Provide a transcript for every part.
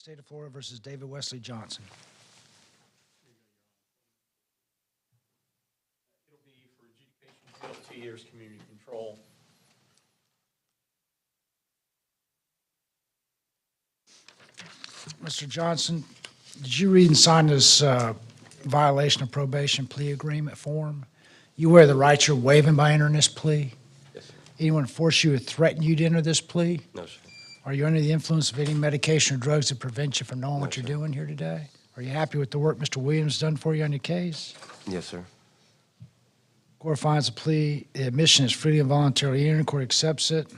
State of Florida versus David Wesley Johnson. It'll be for adjudication jail, 2 years community control. Mr. Johnson, did you read and sign this violation of probation plea agreement form? You aware of the rights you're waiving by entering this plea? Yes, sir. Anyone force you or threaten you to enter this plea? No, sir. Are you under the influence of any medication or drugs that prevent you from knowing No, what you're sir. doing here today? Are you happy with the work Mr. Williams done for you on your case? Yes, sir. Court finds the plea, the admission is freely and voluntarily entered. Court accepts it.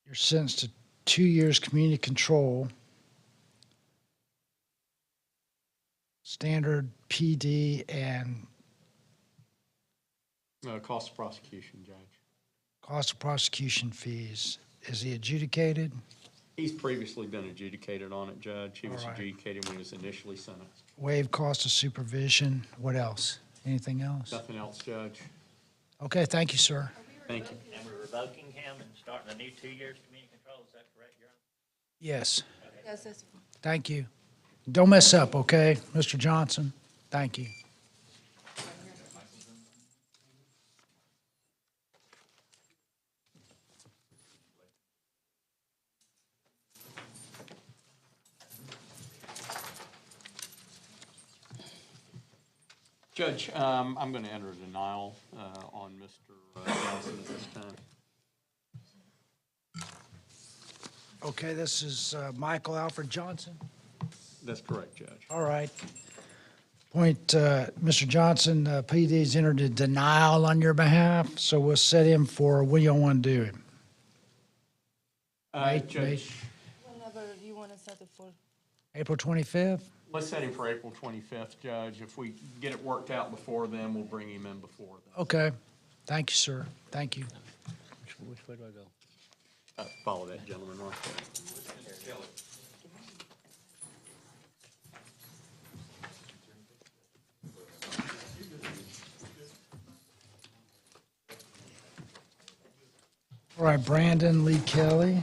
You're sentenced to 2 years community control. Standard PD and Cost of prosecution, Judge. cost of prosecution fees. Is he adjudicated? He's previously been adjudicated on it, Judge. He was All right. adjudicated when he was initially sentenced. Waive cost of supervision. What else? Anything else? Nothing else, Judge. Okay, thank you, sir. Thank you. And we're revoking him and starting a new 2 years community control, is that correct, Your Honor? Yes, Yes, that's thank you. Don't mess up, okay, Mr. Johnson? Thank you. Judge, I'm going to enter a denial on Mr. Johnson at this time. Okay, this is Michael Alfred Johnson. That's correct, Judge. All right. Mr. Johnson, PD's entered a denial on your behalf, so we'll set him for, when y'all want to do him? Judge, whenever you want to set it for. April 25th? let's set him for April 25th, Judge. If we get it worked out before then, we'll bring him in before then. Okay. Thank you, sir. Thank you. Which way do I go? Follow that gentleman right there. All right, Brandon Lee Kelly,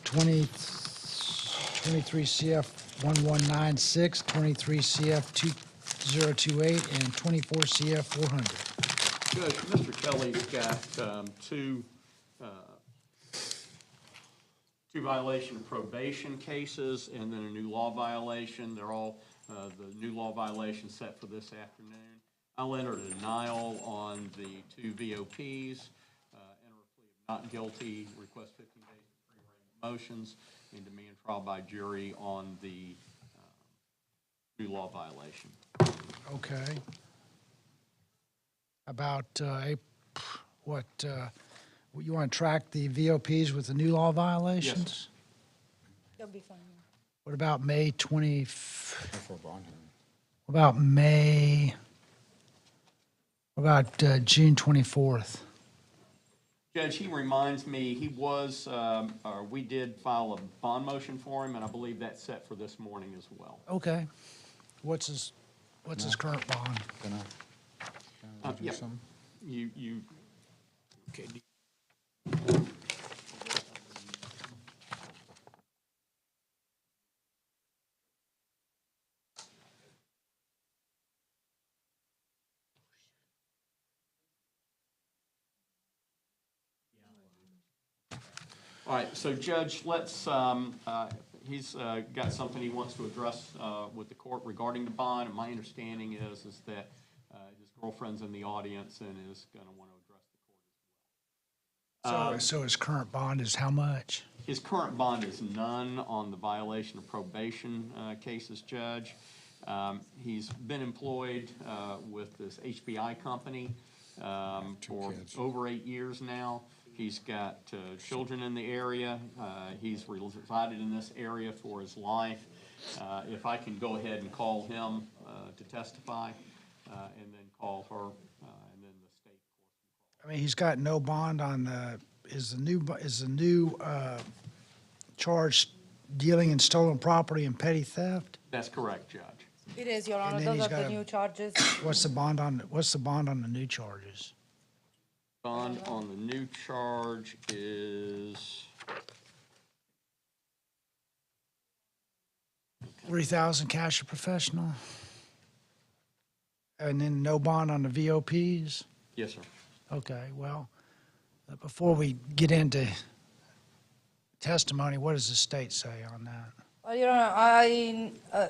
23 CF 1196, 23 CF 2028, and 24 CF 400. Judge, Mr. Kelly's got two violation of probation cases and then a new law violation. They're all the new law violations set for this afternoon. I'll enter a denial on the two VOPs, enter a plea of not guilty, request 15 days of pre-arraignment motions, and demand trial by jury on the new law violation. Okay. About, you want to track the VOPs with the new law violations? That'll be fine. What about May 20? What about May? What about June 24th? Judge, he reminds me, he was, we did file a bond motion for him, and I believe that's set for this morning as well. Okay. What's his current bond? Yep. You, okay. All right, so Judge, let's, he's got something he wants to address with the court regarding the bond, and my understanding is that his girlfriend's in the audience and is going to want to address the court as well. So his current bond is how much? His current bond is none on the violation of probation cases, Judge. He's been employed with this HBI company for over 8 years now. He's got children in the area. He's resided in this area for his life. If I can go ahead and call him to testify, and then call her, and then the state court. I mean, he's got no bond on the, is the new charge dealing in stolen property and petty theft? That's correct, Judge. It is, Your Honor. then Those he's are the got new charges. What's the bond on the new charges? Bond on the new charge is, 3,000 cash or professional? And then no bond on the VOPs? yes, sir. Okay, well, before we get into testimony, what does the state say on that? Well, Your Honor,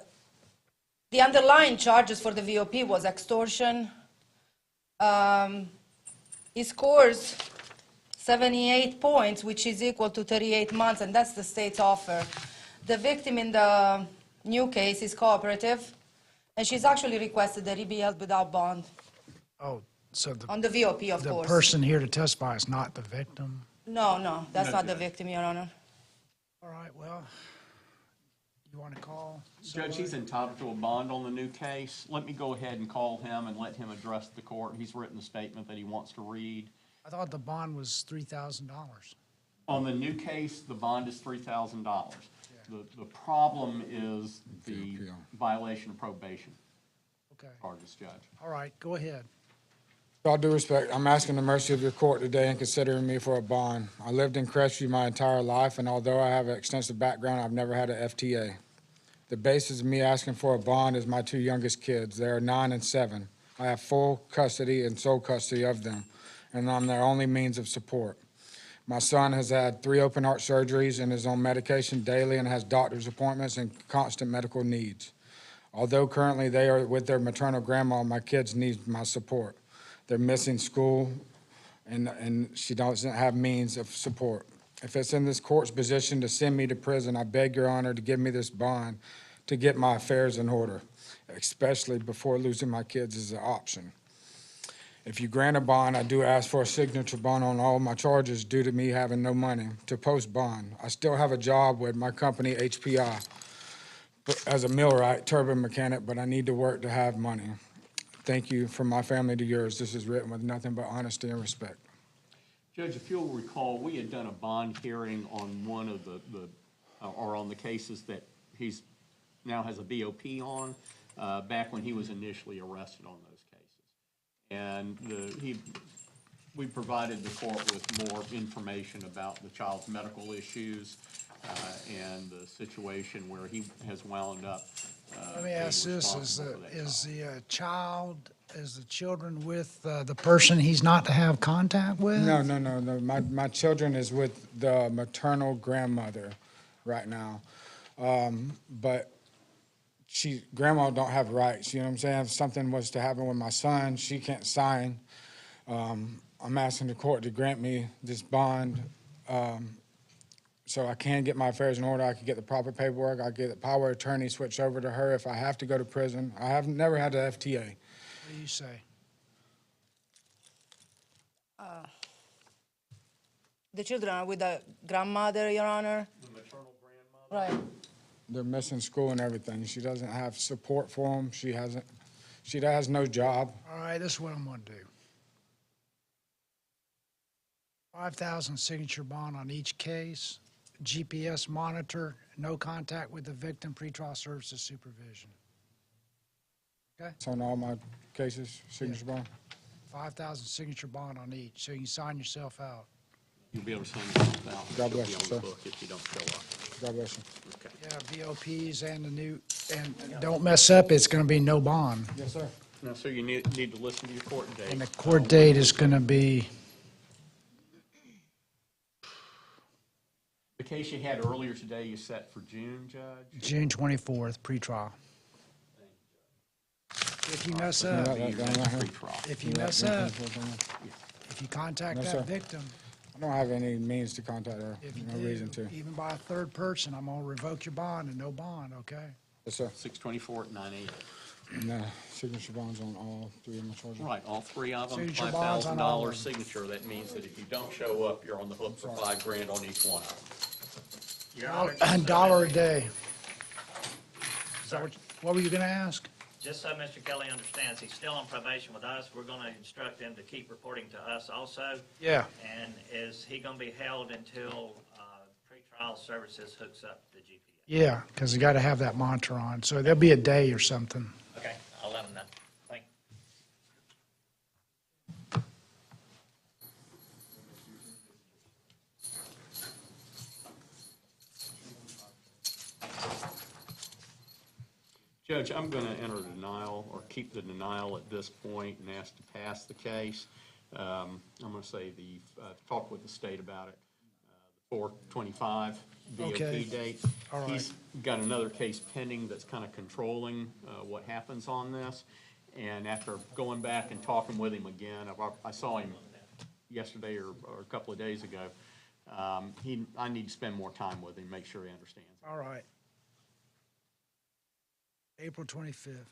the underlying charges for the VOP was extortion. He scores 78 points, which is equal to 38 months, and that's the state's offer. The victim in the new case is cooperative, and she's actually requested that he be held without bond Oh, so on the VOP, of the course. person here to testify is not the victim? No, that's No, not the Judge. victim, Your Honor. All right, well, you want to call? Judge, he's entitled to a bond on the new case. Let me go ahead and call him and let him address the court. He's written a statement that he wants to read. I thought the bond was $3,000. On the new case, the bond is $3,000. The problem is the violation of probation Okay, charges, Judge. all right, go ahead. With all due respect, I'm asking the mercy of your court today in considering me for a bond. I lived in Crestview my entire life, and although I have an extensive background, I've never had an FTA. The basis of me asking for a bond is my two youngest kids. They are 9 and 7. I have full custody and sole custody of them, and I'm their only means of support. My son has had 3 open heart surgeries and is on medication daily and has doctor's appointments and constant medical needs. Although currently they are with their maternal grandma, my kids need my support. They're missing school, and she doesn't have means of support. If it's in this court's position to send me to prison, I beg your honor to give me this bond to get my affairs in order, especially before losing my kids is an option. If you grant a bond, I do ask for a signature bond on all my charges due to me having no money to post bond. I still have a job with my company, HPI, as a millwright, turbine mechanic, but I need to work to have money. Thank you from my family to yours. This is written with nothing but honesty and respect. Judge, if you'll recall, we had done a bond hearing on one of or on the cases that he's now has a BOP on, back when he was initially arrested on those cases. And we provided the court with more information about the child's medical issues and the situation where he has wound up. Let me ask being this, responsible for that child. is the children with the person he's not to have contact with? No. My children is with the maternal grandmother right now. But grandma don't have rights, you know what I'm saying? If something was to happen with my son, she can't sign. I'm asking the court to grant me this bond so I can get my affairs in order. I can get the proper paperwork. I get the power of attorney switched over to her if I have to go to prison. I have never had an FTA. What do you say? The children are with the grandmother, Your Honor. The maternal grandmother. Right. They're missing school and everything. She doesn't have support for them. She has no job. All right, this is what I'm gonna do. 5,000 signature bond on each case, GPS monitor, no contact with the victim, pretrial services supervision. It's on all my cases, signature bond. 5,000 signature bond on each, so you can sign yourself out. You'll be able to send yourself out. God bless It'll you, be on the sir. book if you don't show up. God bless you. Okay. Yeah, VOPs and the new, and don't mess up, it's gonna be no bond. Yes, sir. Now, so you need to listen to your court date. And the court date is gonna be, The case you had earlier today, you set for June, Judge? June 24th, pretrial. If you mess Yeah, up, that- You that had right here. pretrial. if you mess up, I if you contact No, that sir. victim, don't have any means to contact her. if you No reason do, to. even by a third person, I'm gonna revoke your bond and no bond, okay? Yes, sir. 624 at 9/8. And signature bonds on all 3 of my charges. Right, all 3 of them, Signature bonds on all of $5,000 them. signature. That means that if you don't show up, you're on the hook for $5,000 on each one of them. Your Honor, A dollar a day. Is that what were you gonna ask? just so Mr. Kelly understands, he's still on probation with us. We're going to instruct him to keep reporting to us also. Yeah. And is he going to be held until pretrial services hooks up the GPS? Yeah, because you gotta have that monitor on, so there'll be a day or something. Okay, I'll let him know. Thank you. Judge, I'm going to enter denial or keep the denial at this point and ask to pass the case. I'm going to say talk with the state about it. The 4/25 Okay. VOP date. All right. He's got another case pending that's kind of controlling what happens on this. And after going back and talking with him again, I saw him yesterday or a couple of days ago. I need to spend more time with him, make sure he understands. All right. April 25th.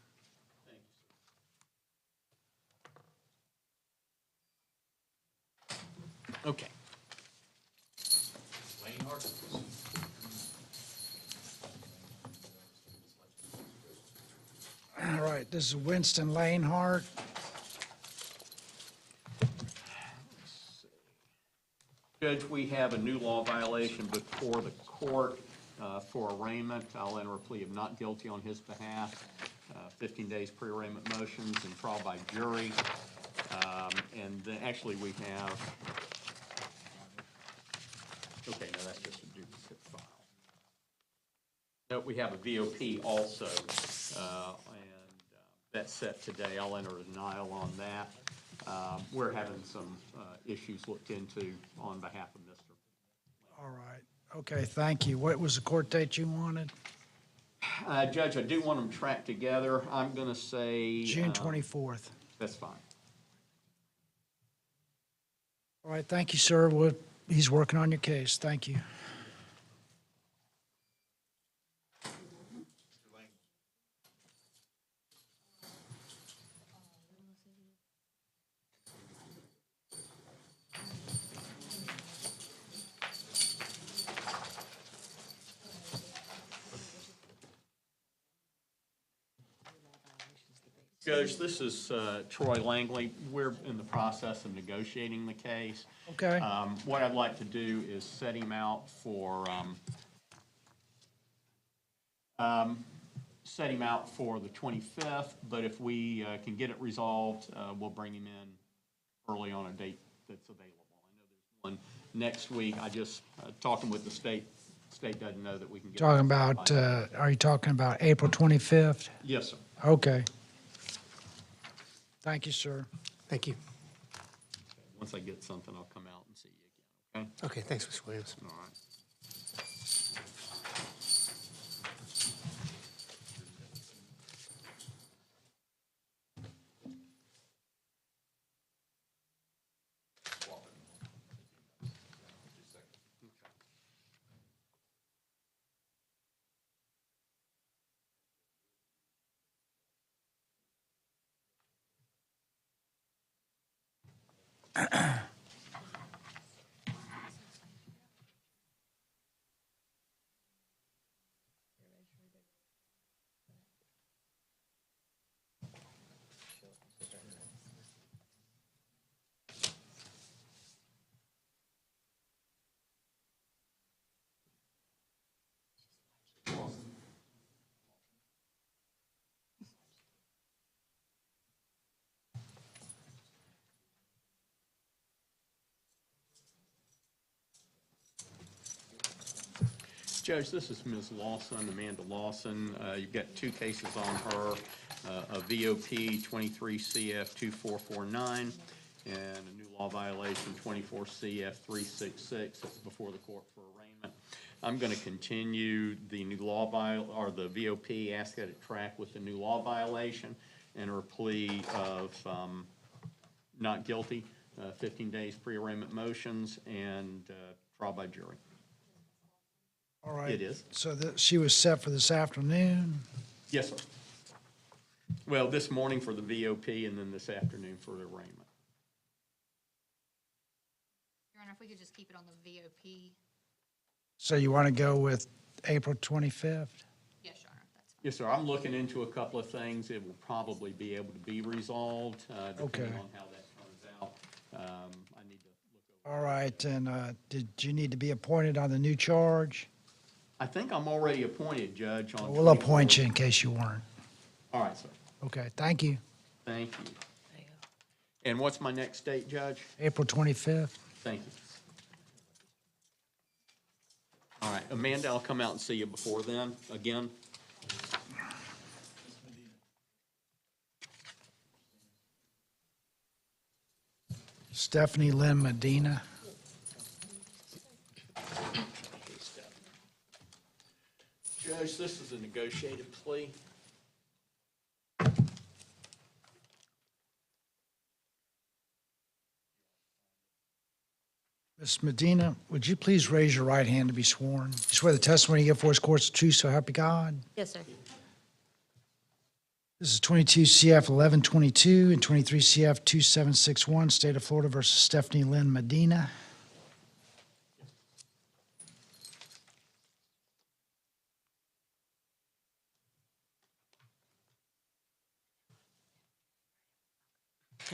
Okay. All right, this is Winston Lanehart. Judge, we have a new law violation before the court for arraignment. I'll enter a plea of not guilty on his behalf. 15 days pre-arraignment motions and trial by jury. And then actually we have, okay, no, that's just a duplicate file. No, we have a VOP also, and that's set today. I'll enter a denial on that. We're having some issues looked into on behalf of Mr. All right. Okay, thank you. What was the court date you wanted? Judge, I do want them tracked together. I'm going to say. June 24th. That's fine. All right, thank you, sir. He's working on your case. Thank you. Judge, this is Troy Langley. We're in the process of negotiating the case. Okay. What I'd like to do is set him out for the 25th, but if we can get it resolved, we'll bring him in early on a date that's available. I know there's one next week. I just, talking with the state doesn't know that we can get. Talking about, are you talking about April 25th? Yes, sir. Okay. Thank you, sir. Thank you. Once I get something, I'll come out and see you again, okay? Okay, thanks, Mr. Williams. All right. Judge, this is Ms. Lawson, Amanda Lawson. You've got two cases on her, a VOP 23 CF 2449 and a new law violation 24 CF 366. That's before the court for arraignment. I'm going to continue the new law the VOP, ask that it track with the new law violation, enter a plea of not guilty, 15 days pre-arraignment motions, and trial by jury. All right. It is. So she was set for this afternoon? Yes, sir. Well, this morning for the VOP and then this afternoon for the arraignment. Your Honor, if we could just keep it on the VOP. So you want to go with April 25th? Yes, Your Honor, that's fine. Yes, sir. I'm looking into a couple of things. It will probably be able to be resolved, Okay. depending on how that turns out. I need to look over. All right, and did you need to be appointed on the new charge? I think I'm already appointed, Judge, on. We'll appoint you in case you weren't. All right, sir. Okay, thank you. Thank you. And what's my next date, Judge? April 25th? Thank you. All right, Amanda, I'll come out and see you before then, again. Stephanie Lynn Medina. Judge, this is a negotiated plea. Ms. Medina, would you please raise your right hand to be sworn? You swear the testimony you give for us court's the truth, so help you God? Yes, sir. This is 22 CF 1122 and 23 CF 2761, State of Florida versus Stephanie Lynn Medina.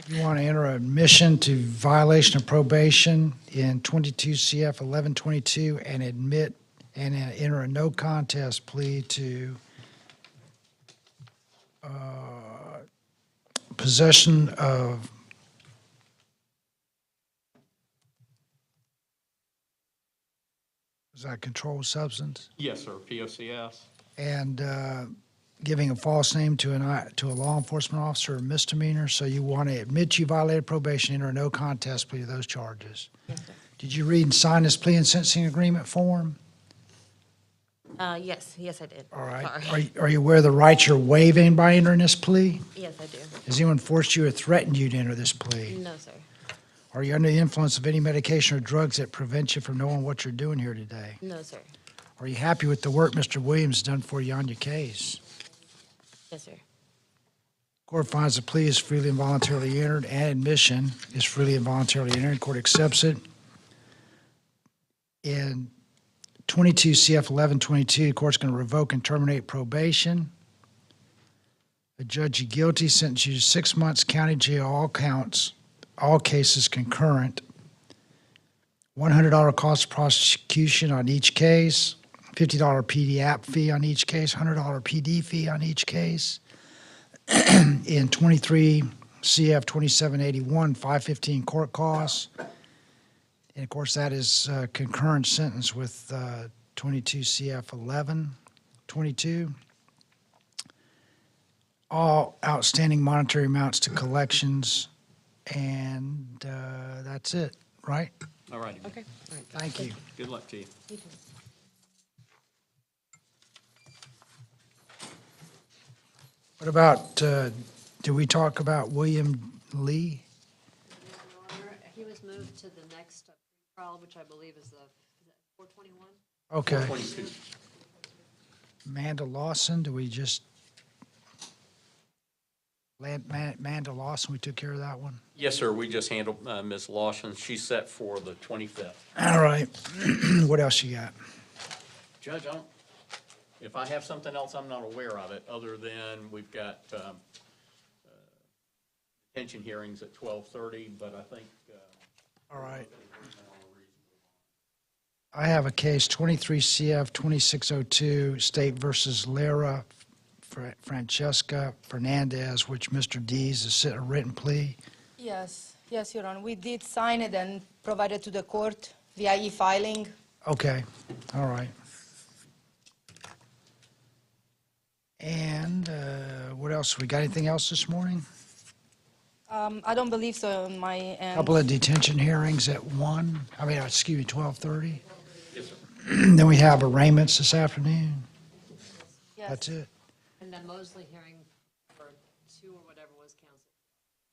You want to enter an admission to violation of probation in 22 CF 1122 and admit and enter a no contest plea to possession of is that a controlled substance? Yes, sir, POCS. And giving a false name to a law enforcement officer, a misdemeanor. So you want to admit you violated probation, enter a no contest plea to those charges. Yes, sir. Did you read and sign this plea and sentencing agreement form? Yes, I did. All right. Sorry. Are you aware of the rights you're waiving by entering this plea? Yes, I do. Has anyone forced you or threatened you to enter this plea? No, sir. Are you under the influence of any medication or drugs that prevent you from knowing what you're doing here today? No, sir. Are you happy with the work Mr. Williams has done for you on your case? Yes, sir. Court finds the plea is freely and voluntarily entered, and admission is freely and voluntarily entered. Court accepts it. In 22 CF 1122, the court's going to revoke and terminate probation. Adjudge you guilty, sentence you to 6 months county jail, all counts, all cases concurrent. $100 cost of prosecution on each case, $50 PD app fee on each case, $100 PD fee on each case. In 23 CF 2781, 515 court costs. And of course, that is a concurrent sentence with 22 CF 1122. All outstanding monetary amounts to collections, and that's it, right? All righty. Okay. All right. Thank you. Good luck to you. You too. What about, did we talk about William Lee? Your Honor, he was moved to the next trial, which I believe is the 421. Okay. 22. Amanda Lawson, do we just, Amanda Lawson, we took care of that one? Yes, sir, we just handled Ms. Lawson. She's set for the 25th. All right. What else you got? Judge, if I have something else, I'm not aware of it, other than we've got detention hearings at 12:30, but I think. All right. I have a case, 23 CF 2602, State versus Lara Francesca Fernandez, which Mr. Dees has set a written plea. Yes, Your Honor. We did sign it and provide it to the court via e-filing. Okay, all right. And what else? We got anything else this morning? I don't believe so on my end. Couple of detention hearings at 12:30. Yes, sir. Then we have arraignments this afternoon. Yes. That's it. And the Mosley hearing for 2 or whatever was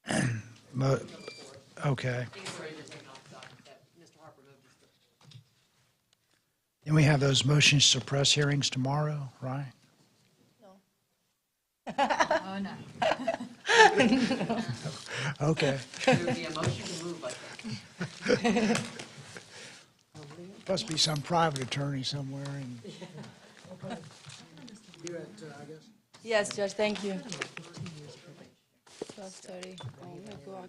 canceled. Okay. I think it's ready to take off the docket that Mr. Harper moved. Then we have those motions to suppress hearings tomorrow, right? Oh, no. Okay. There would be a motion to move, I think. Must be some private attorney somewhere in. You at, I guess? Yes, Judge, thank you. 12:30. Oh, my God.